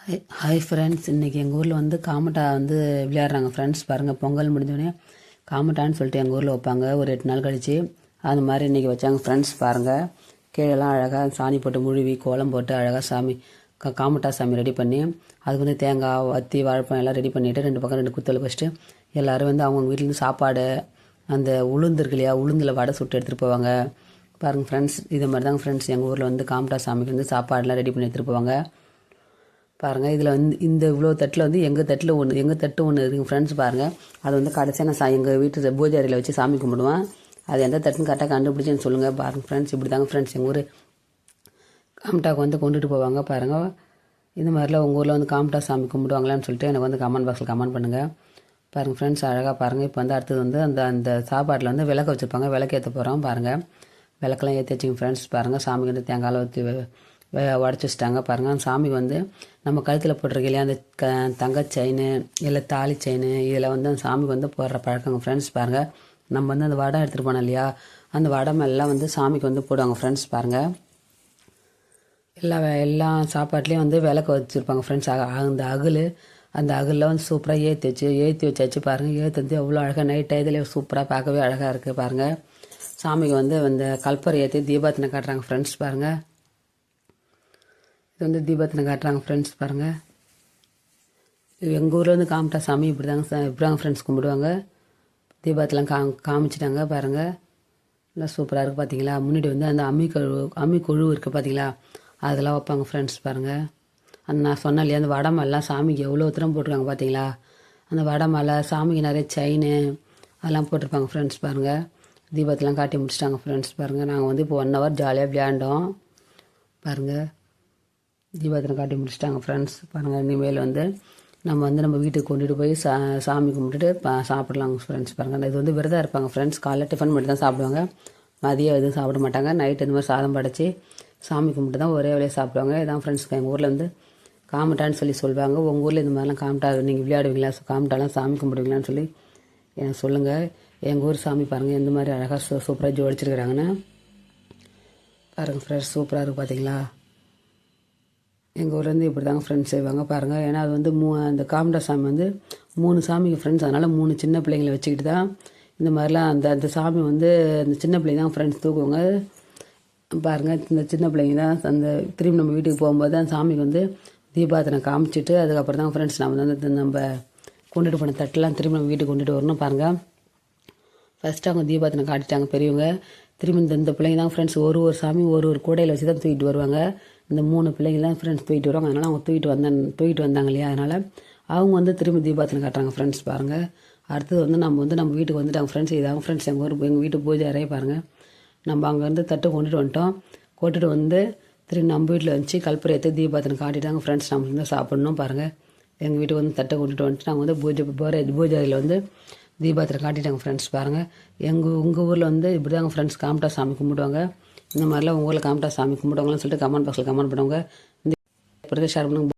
Hi friends, இன்றைக்கி எங்கள் ஊரில் வந்து காமட்டா வந்து விளையாடுறாங்க ஃப்ரெண்ட்ஸ். பாருங்கள், பொங்கல் முடிஞ்சோடனே காமட்டான்னு சொல்லிட்டு எங்கள் ஊரில் வைப்பாங்க ஒரு 8 நாள் கழித்து. அது மாதிரி இன்றைக்கி வச்சாங்க ஃப்ரெண்ட்ஸ். பாருங்கள், கீழெல்லாம் அழகாக சாணி போட்டு முழுவி கோலம் போட்டு அழகாக சாமி காமட்டா சாமி ரெடி பண்ணி அதுக்கு வந்து தேங்காய் வத்தி வாழைப்பழம் எல்லாம் ரெடி பண்ணிவிட்டு 2 பக்கம் 2 குத்தல் வச்சுட்டு எல்லோரும் வந்து அவங்க வீட்டிலேருந்து சாப்பாடு அந்த உளுந்து இருக்கு இல்லையா, உளுந்தில் வடை சுட்டு எடுத்துகிட்டு போவாங்க. பாருங்கள் ஃப்ரெண்ட்ஸ், இது மாதிரி தாங்க ஃப்ரெண்ட்ஸ் எங்கள் ஊரில் வந்து காமட்டா சாமிக்கு வந்து சாப்பாடெலாம் ரெடி பண்ணி எடுத்துகிட்டு போவாங்க. பாருங்கள், இதில் வந்து இந்த இவ்வளோ தட்டில் வந்து எங்கள் தட்டு ஒன்று இருக்குங்க ஃப்ரெண்ட்ஸ். பாருங்கள், அது வந்து கடைசியாக நான் எங்கள் வீட்டு பூஜை அறையில் வச்சு சாமி கும்பிடுவேன். அது எந்த தட்டுன்னு கரெக்டாக கண்டுபிடிச்சின்னு சொல்லுங்கள். பாருங்கள் ஃப்ரெண்ட்ஸ், இப்படி தாங்க ஃப்ரெண்ட்ஸ் எங்கள் ஊர் காமட்டாவுக்கு வந்து கொண்டுட்டு போவாங்க. பாருங்கள், இந்த மாதிரிலாம் உங்கள் ஊரில் வந்து காமட்டா சாமி கும்பிடுவாங்களான்னு சொல்லிட்டு எனக்கு வந்து கமெண்ட் பாக்ஸில் கமெண்ட் பண்ணுங்கள். பாருங்கள் ஃப்ரெண்ட்ஸ், அழகாக பாருங்கள். இப்போ வந்து அடுத்தது வந்து அந்த சாப்பாட்டில் வந்து விளக்கு வச்சுருப்பாங்க. விளக்கு ஏற்ற போகிறோம். பாருங்கள், விளக்கெல்லாம் ஏற்றி வச்சுங்க ஃப்ரெண்ட்ஸ். பாருங்கள், சாமிக்கு வந்து தேங்காயில் ஊற்றி உடச்சி வச்சிட்டாங்க. பாருங்கள், அந்த சாமிக்கு வந்து நம்ம கழுத்தில் போட்டிருக்க இல்லையா அந்த தங்க செயின் இல்லை தாலி செயின், இதில் வந்து அந்த சாமிக்கு வந்து போடுற பழக்கங்க ஃப்ரெண்ட்ஸ். பாருங்கள், நம்ம வந்து அந்த வடை எடுத்துகிட்டு போனோம் இல்லையா, அந்த வடை மேலாம் வந்து சாமிக்கு வந்து போடுவாங்க ஃப்ரெண்ட்ஸ். பாருங்கள், எல்லா சாப்பாட்லேயும் வந்து விளக்கு வச்சுருப்பாங்க ஃப்ரெண்ட்ஸ். அந்த அகலில் வந்து சூப்பராக ஏற்றி வச்சாச்சு. பாருங்கள், ஏற்றி வந்து எவ்வளோ அழகாக நைட் இதில் சூப்பராக பார்க்கவே அழகாக இருக்குது. பாருங்கள், சாமிக்கு வந்து அந்த கல்பரை ஏற்றி தீபாத்தினை காட்டுறாங்க ஃப்ரெண்ட்ஸ். பாருங்கள், இது வந்து தீபாத்தினை காட்டுறாங்க ஃப்ரெண்ட்ஸ். பாருங்கள், எங்கள் ஊரில் வந்து காமட்டா சாமி இப்படி தாங்க ஃப்ரெண்ட்ஸ் கும்பிடுவாங்க. தீபாவளிலாம் காமிச்சிட்டாங்க. பாருங்கள், நல்லா சூப்பராக இருக்குது பார்த்தீங்களா. முன்னாடி வந்து அந்த அம்மி கொழு இருக்குது பார்த்தீங்களா, அதெல்லாம் வைப்பாங்க ஃப்ரெண்ட்ஸ். பாருங்கள், அந்த நான் சொன்னேன் இல்லையா, அந்த வடை மேலாம் சாமிக்கு எவ்வளோ உத்தரம் போட்டிருக்காங்க பார்த்தீங்களா. அந்த வடை மேலே சாமிக்கு நிறைய செயின் அதெல்லாம் போட்டிருப்பாங்க ஃப்ரெண்ட்ஸ். பாருங்கள், தீபத்தெலாம் காட்டி முடிச்சிட்டாங்க ஃப்ரெண்ட்ஸ். பாருங்கள், நாங்கள் வந்து இப்போ 1 ஹவர் ஜாலியாக விளையாண்டோம். பாருங்கள், தீபாவளி காட்டி முடிச்சிட்டாங்க ஃப்ரெண்ட்ஸ். பாருங்கள், இனிமேல் வந்து நம்ம வீட்டுக்கு கொண்டுட்டு போய் சாமி கும்பிட்டுட்டு சாப்பிடலாங்க ஃப்ரெண்ட்ஸ். பாருங்கள், இது வந்து விரதம் இருப்பாங்க ஃப்ரெண்ட்ஸ். காலைல டிஃபன் மட்டும் தான் சாப்பிடுவாங்க, மதியம் எதுவும் சாப்பிட மாட்டாங்க. நைட்டு இந்த மாதிரி சாதம் படைச்சி சாமி கும்பிட்டு தான் ஒரே வேலையை சாப்பிடுவாங்க. இதான் ஃப்ரெண்ட்ஸ் எங்கள் ஊரில் வந்து காமட்டான்னு சொல்லுவாங்க. உங்கள் ஊரில் இந்த மாதிரிலாம் காமட்டா நீங்கள் விளையாடுவீங்களா, காமட்டாலாம் சாமி கும்பிடுவீங்களான்னு சொல்லி எனக்கு சொல்லுங்கள். எங்கள் ஊர் சாமி பாருங்கள் எந்த மாதிரி அழகாக சூப்பராக ஜோடிச்சிருக்கிறாங்கன்னு. பாருங்கள் ஃப்ரெண்ட்ஸ், சூப்பராக இருக்குது பார்த்தீங்களா. எங்கள் ஊர்லேருந்து இப்படி தாங்க ஃப்ரெண்ட்ஸ் செய்வாங்க. பாருங்கள், ஏன்னா அது வந்து அந்த காமட்டா சாமி வந்து 3 சாமிக்கு ஃப்ரெண்ட்ஸ். அதனால் 3 சின்ன பிள்ளைங்களை வச்சுக்கிட்டு தான் இந்த மாதிரிலாம் அந்த சாமி வந்து அந்த சின்ன பிள்ளைங்க தான் ஃப்ரெண்ட்ஸ் தூக்குவாங்க. பாருங்கள், இந்த சின்ன பிள்ளைங்க தான் அந்த திரும்பி நம்ம வீட்டுக்கு போகும்போது அந்த சாமிக்கு வந்து தீபாவளி காமிச்சிட்டு அதுக்கப்புறம் தான் ஃப்ரெண்ட்ஸ் நம்ம கொண்டுட்டு போன தட்டெலாம் திரும்பி நம்ம வீட்டுக்கு கொண்டுட்டு வரணும். பாருங்கள், ஃபஸ்ட்டு அவங்க தீபாவளி காட்டிட்டாங்க பெரியவங்க. திரும்பி இந்த பிள்ளைங்க தான் ஃப்ரெண்ட்ஸ் ஒரு சாமி ஒரு கூடையில் வச்சு தான் தூக்கிட்டு வருவாங்க. இந்த 3 பிள்ளைங்க தான் ஃப்ரெண்ட்ஸ் தூக்கிட்டு வருவாங்க. அதனால் அவங்க தூக்கிட்டு வந்தாங்க இல்லையா, அதனால் அவங்க வந்து திரும்பி தீபாவளி காட்டுறாங்க ஃப்ரெண்ட்ஸ். பாருங்கள், அடுத்தது வந்து நம்ம வீட்டுக்கு வந்துட்டாங்க ஃப்ரெண்ட்ஸ். இதாங்க ஃப்ரெண்ட்ஸ் எங்கள் வீட்டு பூஜை அறையை. பாருங்கள், நம்ம அங்கே வந்து தட்டு கொண்டுட்டு வந்து திரும்பி நம்ம வீட்டில் வச்சு கல்பரை ஏற்றி தீபாவளி காட்டிட்டாங்க ஃப்ரெண்ட்ஸ். நம்ம வந்து சாப்பிட்ணும். பாருங்கள், எங்கள் வீட்டுக்கு வந்து தட்டை கொண்டுட்டு வந்துட்டு நாங்கள் வந்து பூஜை அறையில் வந்து தீபாவளி காட்டிட்டாங்க ஃப்ரெண்ட்ஸ். பாருங்கள், உங்கள் ஊரில் வந்து இப்படி தாங்க ஃப்ரெண்ட்ஸ் காமட்டா சாமி கும்பிடுவாங்க. இந்த மாதிரிலாம் உங்கள் ஊரில் காமட்டா சாமி கும்பிடுவாங்கன்னு சொல்லிட்டு கமெண்ட் பாக்ஸில் கமெண்ட் பண்ணுவாங்க. இந்த ஷேர் பண்ணுங்க.